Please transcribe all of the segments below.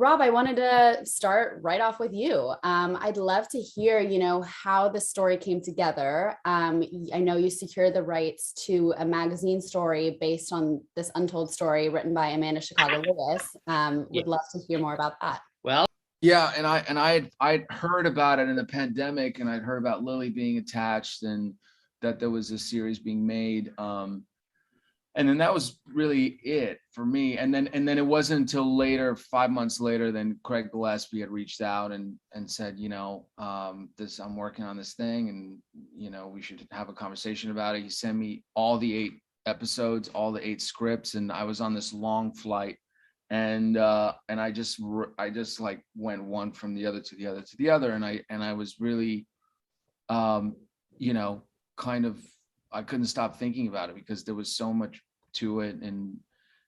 Rob, I wanted to start right off with you. I'd love to hear, how the story came together. I know you secured the rights to a magazine story based on this untold story written by Amanda Chicago Lewis. Would love to hear more about that. Well, yeah, and I'd heard about it in the pandemic, and I'd heard about Lily being attached, and that there was a series being made. And then that was really it for me. And then it wasn't until later, 5 months later, then Craig Gillespie had reached out and said, I'm working on this thing, and we should have a conversation about it. He sent me all the 8 episodes, all the 8 scripts, and I was on this long flight, and I just like went one from the other to the other to the other, and I was really, kind of. I couldn't stop thinking about it because there was so much to it, and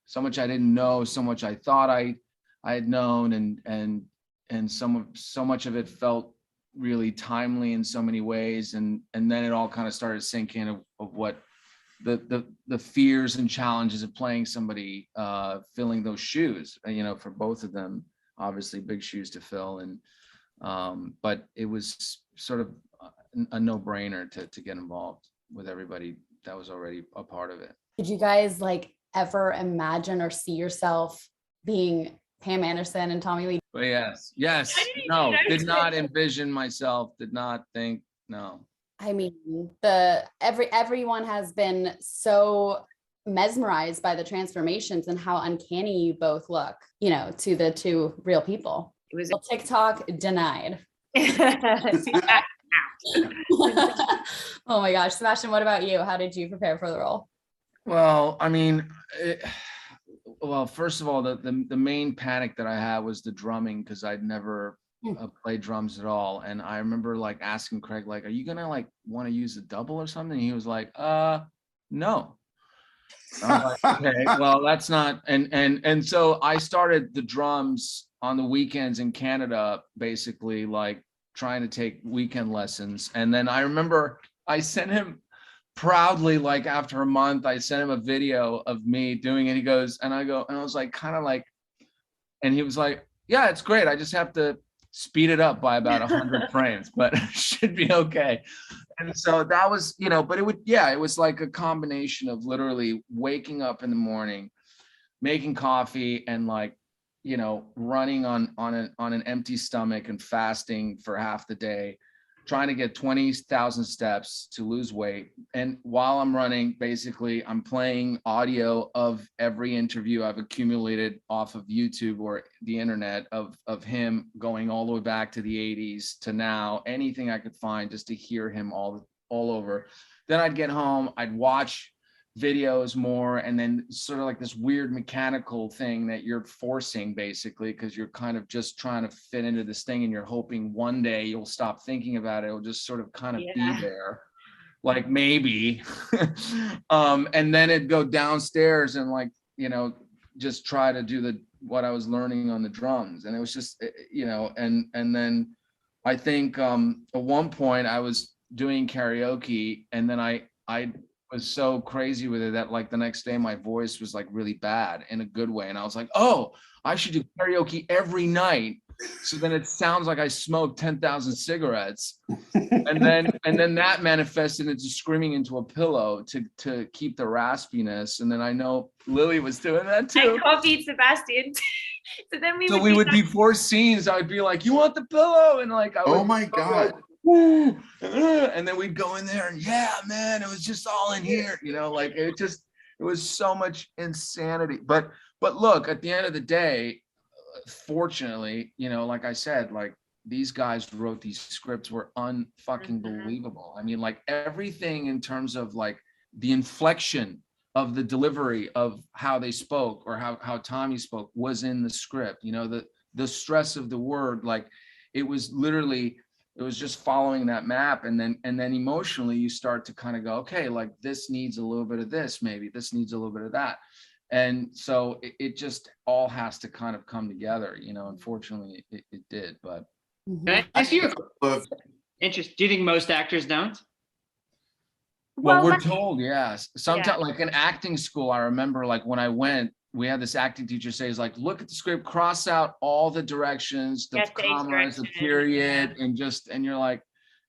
so much I didn't know, so much I thought I had known, and so much of it felt really timely in so many ways, and then it all kind of started to sink in of what the fears and challenges of playing somebody filling those shoes, for both of them, obviously big shoes to fill, and but it was sort of a no-brainer to get involved with everybody that was already a part of it. Did you guys ever imagine or see yourself being Pam Anderson and Tommy Lee? But yes, no, did not envision myself, did not think, no. I mean, everyone has been so mesmerized by the transformations and how uncanny you both look, to the 2 real people. It was TikTok denied. Oh my gosh, Sebastian, what about you? How did you prepare for the role? Well, I mean, first of all, the main panic that I had was the drumming, because I'd never played drums at all. And I remember asking Craig, are you gonna want to use a double or something? And he was like, no. I was like, okay, well, that's not, and so I started the drums on the weekends in Canada, basically trying to take weekend lessons. And then I remember I sent him proudly, after a month, I sent him a video of me doing it. He goes, and I was and he was like, yeah, it's great. I just have to speed it up by about 100 frames, but it should be okay. And so that was, but it was like a combination of literally waking up in the morning, making coffee, and running on an empty stomach and fasting for half the day, trying to get 20,000 steps to lose weight. And while I'm running, basically, I'm playing audio of every interview I've accumulated off of YouTube or the internet of him going all the way back to the 80s to now, anything I could find just to hear him all over. Then I'd get home, I'd watch videos more, and then sort of this weird mechanical thing that you're forcing, basically, because you're kind of just trying to fit into this thing, and you're hoping one day you'll stop thinking about it. It'll just sort of kind of be there, maybe. And then it'd go downstairs and just try to do what I was learning on the drums. And it was just, and then I think at one point I was doing karaoke, and then I was so crazy with it that the next day my voice was really bad in a good way, and I was like, oh, I should do karaoke every night, so then it sounds like I smoked 10,000 cigarettes. And then that manifested into screaming into a pillow to keep the raspiness. And then I know Lily was doing that too. I copied Sebastian. So we would before scenes, I would be like, you want the pillow? And oh my God. Woo, and then we'd go in there and yeah, man, it was just all in here, it was so much insanity. But look, at the end of the day, fortunately, like I said, these guys wrote these scripts were unfucking believable. I mean, everything in terms of the inflection of the delivery of how they spoke or how Tommy spoke was in the script. The stress of the word, it was literally. It was just following that map, and then emotionally you start to kind of go, okay, this needs a little bit of this, maybe this needs a little bit of that, and so it just all has to kind of come together. Unfortunately, it did. But can I ask you interesting? Do you think most actors don't? Well, we're told, yes. Sometimes, in acting school, I remember when I went, we had this acting teacher say, is like, look at the script, cross out all the directions, the commas, the period, and you're like,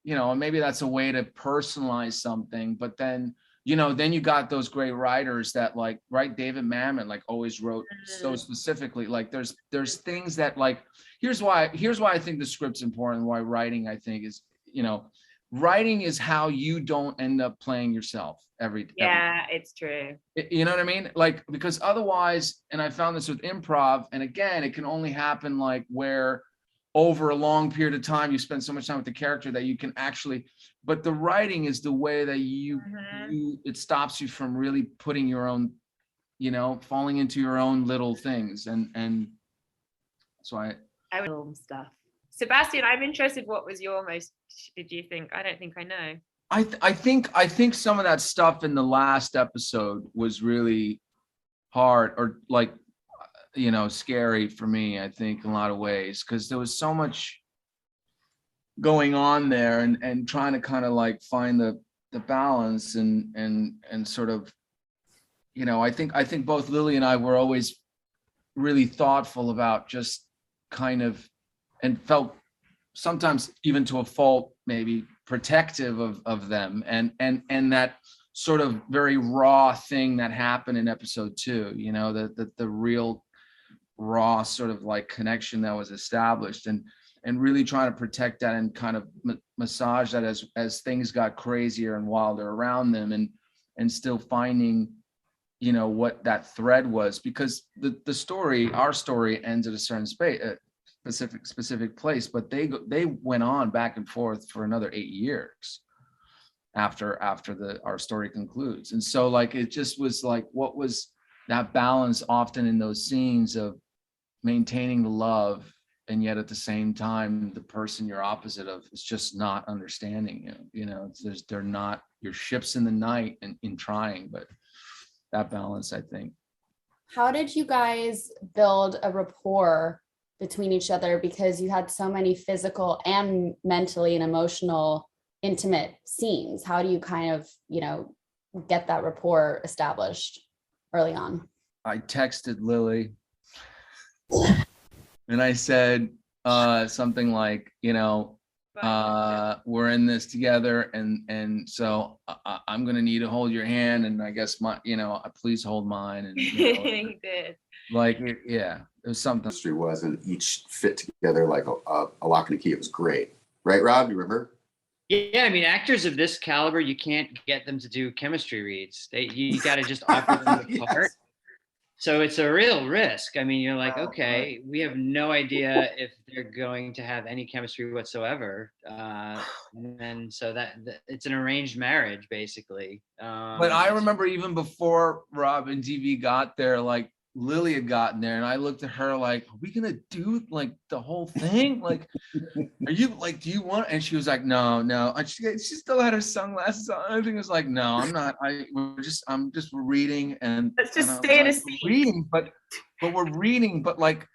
you know, maybe that's a way to personalize something. But then, you know, then you got those great writers that like, right, David Mamet like always wrote so specifically. Like there's things that like, here's why I think the script's important, why writing I think is, you know, writing is how you don't end up playing yourself every it's true. You know what I mean? Like, because otherwise, and I found this with improv, and again, it can only happen like where over a long period of time you spend so much time with the character that you can actually, but the writing is the way that you it stops you from really putting your own, you know, falling into your own little things. And so I would stuff. Sebastian, I'm interested, what was your most, did you think? I don't think I know. I think some of that stuff in the last episode was really hard, or like, you know, scary for me, I think in a lot of ways, because there was so much going on there, and trying to kind of like find the balance and sort of, you know, I think both Lily and I were always really thoughtful about just kind of, and felt sometimes even to a fault, maybe protective of them, and that sort of very raw thing that happened in episode 2, you know, the real raw sort of like connection that was established, and really trying to protect that and kind of massage that as things got crazier and wilder around them, and still finding, you know, what that thread was, because the story, our story, ends at a certain space, specific place, but they went on back and forth for another 8 years after our story concludes. And so like, it just was like, what was that balance often in those scenes of maintaining the love, and yet at the same time the person you're opposite of is just not understanding you know, they're not, your ship's in the night and in trying, but that balance, I think. How did you guys build a rapport between each other, because you had so many physical and mentally and emotional intimate scenes? How do you kind of, you know, get that rapport established early on? I texted Lily and I said something like, you know, we're in this together, and so I'm gonna need to hold your hand, and I guess my, you know, please hold mine. And you know, He did. Like, yeah, it was something. History was, and each fit together like a lock and a key. It was great, right, Rob? You remember? Yeah, I mean, actors of this caliber, you can't get them to do chemistry reads. You got to just offer them the part. So it's a real risk. I mean, you're like, okay, we have no idea if they're going to have any chemistry whatsoever, and so that it's an arranged marriage, basically. But I remember even before Rob and DV got there, like, Lily had gotten there, and I looked at her like, are we gonna do like the whole thing? Like, are you like, do you want? And she was like, no. And she still had her sunglasses on. I think it was like, no, I'm not. I'm just reading, and let's just stay in a seat. Reading, but we're reading, but like,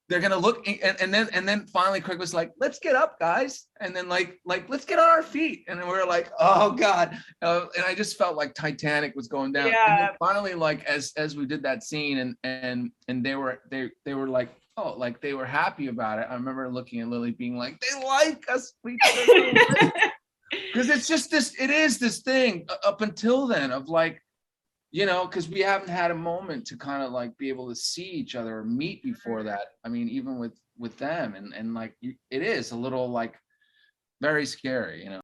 they're gonna look, and then finally Craig was like, let's get up, guys, and then like let's get on our feet, and then we were like, oh god, and I just felt like Titanic was going down. Yeah. And then finally, like as we did that scene, and they were like, oh, like they were happy about it. I remember looking at Lily being like, they like us, because it's just this, it is this thing up until then of like, you know, because we haven't had a moment to kind of like be able to see each other or meet before that. I mean, even with them, and like it is a little like very scary, you know.